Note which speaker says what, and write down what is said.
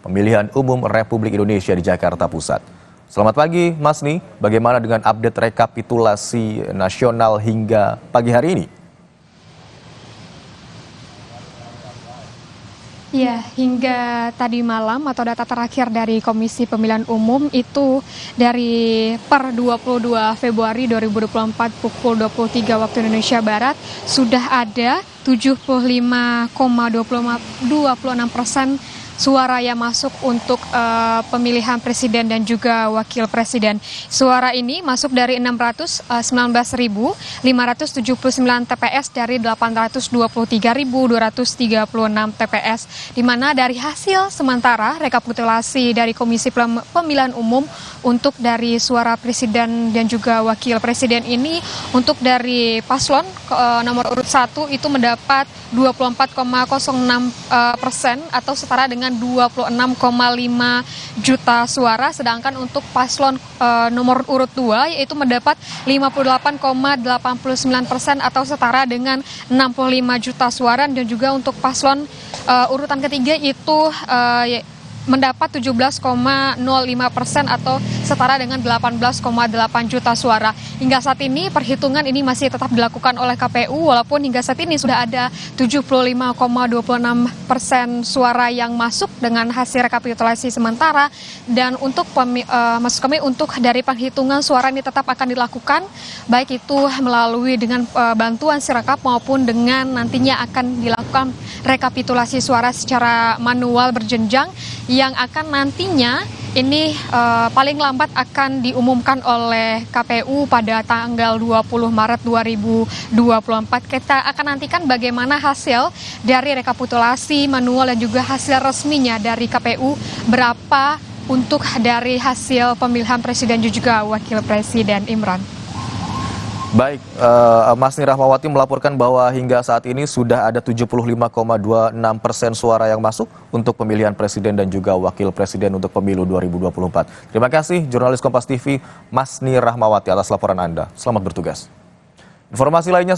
Speaker 1: Pemilihan Umum Republik Indonesia di Jakarta Pusat. Selamat pagi, Mas Ni. Bagaimana dengan update rekapitulasi nasional hingga pagi hari ini?
Speaker 2: Ya, hingga tadi malam atau data terakhir dari Komisi Pemilihan Umum itu dari per 22 Februari 2024 pukul 23 waktu Indonesia Barat sudah ada 75,26% suara yang masuk untuk pemilihan presiden dan juga wakil presiden. Suara ini masuk dari 619.579 TPS dari 823.236 TPS, di mana dari hasil sementara rekapitulasi dari Komisi Pemilihan Umum untuk dari suara presiden dan juga wakil presiden ini, untuk dari paslon nomor urut 1 itu mendapat 24,06% atau setara dengan 26,5 juta suara, sedangkan untuk paslon nomor urut 2 yaitu mendapat 58,89% atau setara dengan 65 juta suara, dan juga untuk paslon urutan ketiga itu mendapat 17,05% atau setara dengan 18,8 juta suara. Hingga saat ini perhitungan ini masih tetap dilakukan oleh KPU, walaupun hingga saat ini sudah ada 75,26% suara yang masuk dengan hasil rekapitulasi sementara. Dan untuk maksud kami untuk dari penghitungan suara ini tetap akan dilakukan, baik itu melalui dengan bantuan sirekap maupun dengan nantinya akan dilakukan rekapitulasi suara secara manual berjenjang, yang akan nantinya ini paling lambat akan diumumkan oleh KPU pada tanggal 20 Maret 2024. Kita akan nantikan bagaimana hasil dari rekapitulasi manual dan juga hasil resminya dari KPU, berapa untuk dari hasil pemilihan presiden dan juga wakil presiden. Imran.
Speaker 1: Baik, Mas Ni Rahmawati melaporkan bahwa hingga saat ini sudah ada 75,26% suara yang masuk untuk pemilihan presiden dan juga wakil presiden untuk pemilu 2024. Terima kasih jurnalis Kompas TV Mas Ni Rahmawati atas laporan Anda. Selamat bertugas. Informasi lainnya